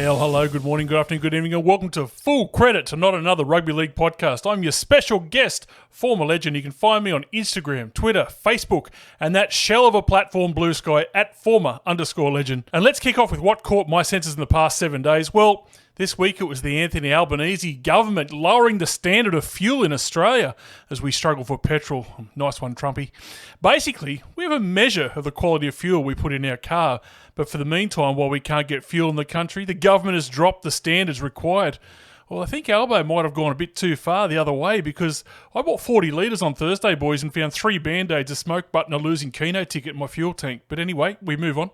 Well, hello, good morning, good afternoon, good evening, and welcome to Full Credit to Not Another Rugby League podcast. I'm your special guest, former legend. You can find me on Instagram, Twitter, Facebook, and that shell of a platform, Blue Sky, at @former_legend. And let's kick off with what caught my senses in the past 7 days. Well, this week it was the Anthony Albanese government lowering the standard of fuel in Australia as we struggle for petrol. Nice one, Trumpy. Basically, we have a measure of the quality of fuel we put in our car, but for the meantime, while we can't get fuel in the country, the government has dropped the standards required. Well, I think Albo might have gone a bit too far the other way because I bought 40 litres on Thursday, boys, and found 3 Band-Aids, a smoke button, a losing Keno ticket in my fuel tank. But anyway, we move on.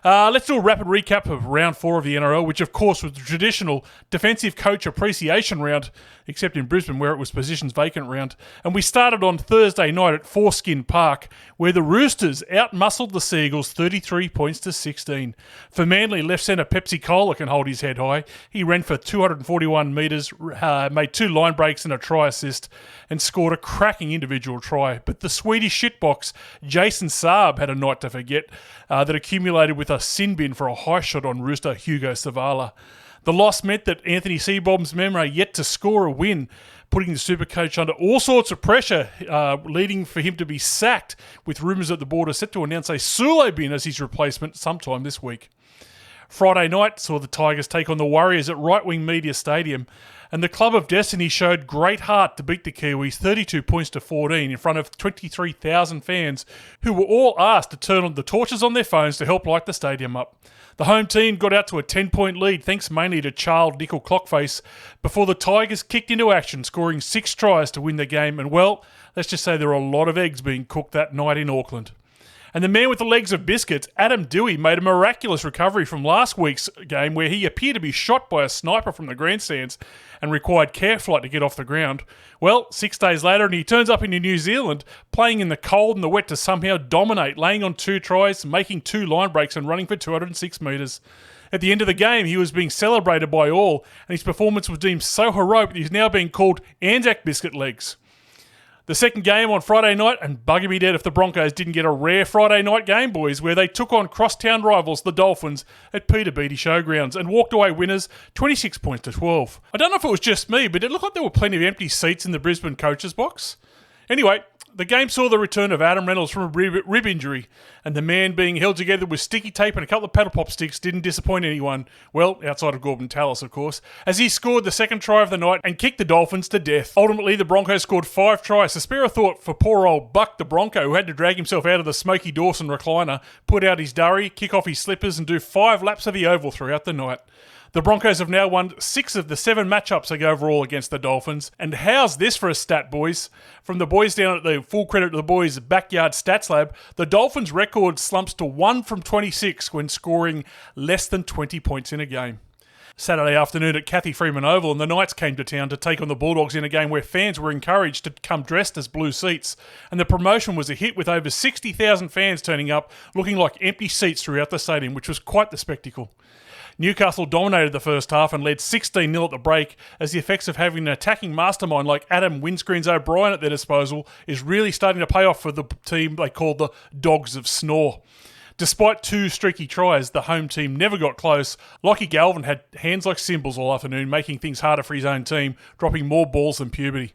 Let's do a rapid recap of round 4 of the NRL, which of course was the traditional defensive coach appreciation round, except in Brisbane where it was positions vacant round. And we started on Thursday night at Foreskin Park, where the Roosters outmuscled the Seagulls 33 points to 16. For Manly, left centre Pepsi Cola can hold his head high. He ran for 241 metres, made 2 line breaks and a try assist, and scored a cracking individual try. But the Swedish shitbox, Jason Saab, had a night to forget that accumulated with a sin bin for a high shot on Rooster Hugo Savala. The loss meant that Anthony Seabomb's men are yet to score a win, putting the Supercoach under all sorts of pressure, leading for him to be sacked, with rumours at the board are set to announce a Sule bin as his replacement sometime this week. Friday night saw the Tigers take on the Warriors at Right Wing Media Stadium, and the Club of Destiny showed great heart to beat the Kiwis 32 points to 14 in front of 23,000 fans who were all asked to turn on the torches on their phones to help light the stadium up. The home team got out to a 10-point lead thanks mainly to Charles Nickel Clockface before the Tigers kicked into action, scoring 6 tries to win the game, and well, let's just say there were a lot of eggs being cooked that night in Auckland. And the man with the legs of biscuits, Adam Dewey, made a miraculous recovery from last week's game where he appeared to be shot by a sniper from the grandstands and required care flight to get off the ground. Well, 6 days later, and he turns up in New Zealand, playing in the cold and the wet to somehow dominate, laying on 2 tries, making 2 line breaks and running for 206 metres. At the end of the game, he was being celebrated by all, and his performance was deemed so heroic that he's now being called Anzac Biscuit Legs. The second game on Friday night, and bugger me dead if the Broncos didn't get a rare Friday night game, boys, where they took on crosstown rivals, the Dolphins, at Peter Beattie Showgrounds and walked away winners 26 points to 12. I don't know if it was just me, but it looked like there were plenty of empty seats in the Brisbane coaches box. Anyway, the game saw the return of Adam Reynolds from a rib injury, and the man being held together with sticky tape and a couple of paddle pop sticks didn't disappoint anyone, well, outside of Gordon Tallis, of course, as he scored the second try of the night and kicked the Dolphins to death. Ultimately, the Broncos scored 5 tries to spare a thought for poor old Buck the Bronco, who had to drag himself out of the Smokey Dawson recliner, put out his durry, kick off his slippers, and do 5 laps of the oval throughout the night. The Broncos have now won 6 of the 7 matchups overall against the Dolphins. And how's this for a stat, boys? From the boys down at the Full Credit to the Boys Backyard Stats Lab, the Dolphins' record slumps to 1 from 26 when scoring less than 20 points in a game. Saturday afternoon at Cathy Freeman Oval, and the Knights came to town to take on the Bulldogs in a game where fans were encouraged to come dressed as blue seats. And the promotion was a hit with over 60,000 fans turning up, looking like empty seats throughout the stadium, which was quite the spectacle. Newcastle dominated the first half and led 16-0 at the break as the effects of having an attacking mastermind like Adam Windscreens O'Brien at their disposal is really starting to pay off for the team they called the Dogs of Snore. Despite 2 streaky tries, the home team never got close. Lockie Galvin had hands like cymbals all afternoon, making things harder for his own team, dropping more balls than puberty.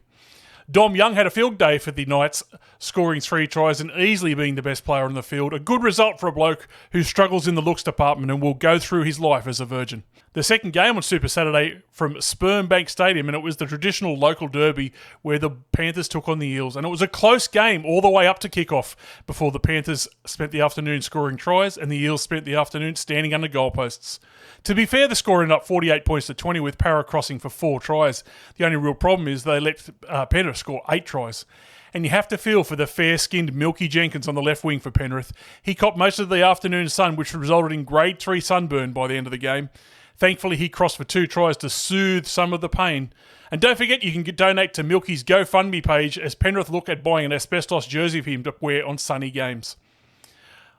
Dom Young had a field day for the Knights, scoring 3 tries and easily being the best player on the field. A good result for a bloke who struggles in the looks department and will go through his life as a virgin. The second game on Super Saturday from Sperm Bank Stadium, and it was the traditional local derby where the Panthers took on the Eels. And it was a close game all the way up to kickoff before the Panthers spent the afternoon scoring tries and the Eels spent the afternoon standing under goalposts. To be fair, the score ended up 48 points to 20 with Para crossing for 4 tries. The only real problem is they let Penrith score 8 tries. And you have to feel for the fair-skinned Milky Jenkins on the left wing for Penrith. He copped most of the afternoon sun, which resulted in grade 3 sunburn by the end of the game. Thankfully, he crossed for 2 tries to soothe some of the pain. And don't forget, you can donate to Milky's GoFundMe page as Penrith look at buying an asbestos jersey for him to wear on sunny games.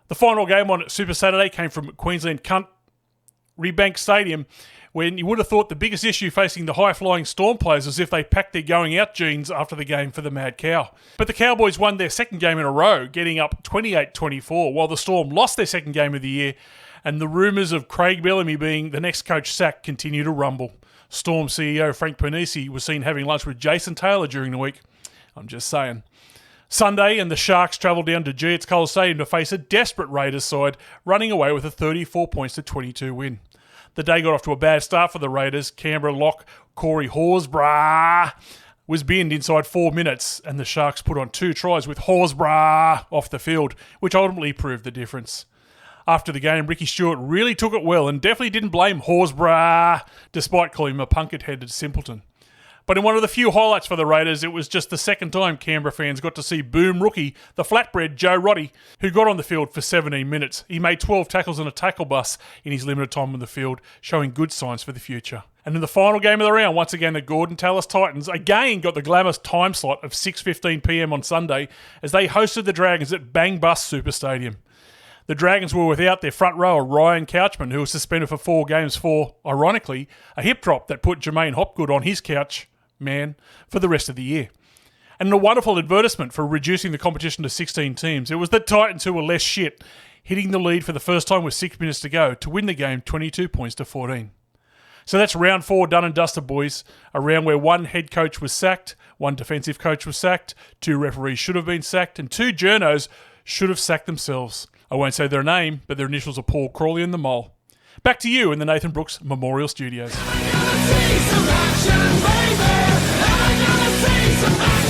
The final game on Super Saturday came from Queensland Rebank Stadium, when you would have thought the biggest issue facing the high-flying Storm players was if they packed their going-out jeans after the game for the Mad Cow. But the Cowboys won their second game in a row, getting up 28-24, while the Storm lost their second game of the year and the rumours of Craig Bellamy being the next coach sacked continue to rumble. Storm CEO Frank Pernisi was seen having lunch with Jason Taylor during the week. I'm just saying. Sunday, and the Sharks travelled down to G.H. Coliseum to face a desperate Raiders side, running away with a 34 points to 22 win. The day got off to a bad start for the Raiders. Canberra lock Corey Horsburgh was binned inside 4 minutes, and the Sharks put on 2 tries with Horsburgh off the field, which ultimately proved the difference. After the game, Ricky Stewart really took it well and definitely didn't blame Horsburgh, despite calling him a punket-headed simpleton. But in one of the few highlights for the Raiders, it was just the second time Canberra fans got to see boom rookie, the flatbread Joe Roddy, who got on the field for 17 minutes. He made 12 tackles and a tackle bus in his limited time on the field, showing good signs for the future. And in the final game of the round, once again, the Gordon Tallis Titans again got the glamorous time slot of 6:15pm on Sunday as they hosted the Dragons at Bang Bus Super Stadium. The Dragons were without their front rower, Ryan Couchman, who was suspended for 4 games for, ironically, a hip drop that put Jermaine Hopgood on his couch, for the rest of the year. And in a wonderful advertisement for reducing the competition to 16 teams, it was the Titans who were less shit, hitting the lead for the first time with 6 minutes to go to win the game 22 points to 14. So that's round 4 done and dusted, boys. A round where 1 head coach was sacked, 1 defensive coach was sacked, 2 referees should have been sacked, and 2 journos should have sacked themselves. I won't say their name, but their initials are Paul Crawley and the Mole. Back to you in the Nathan Brooks Memorial Studios. I gotta see some action, baby. I gotta see some action.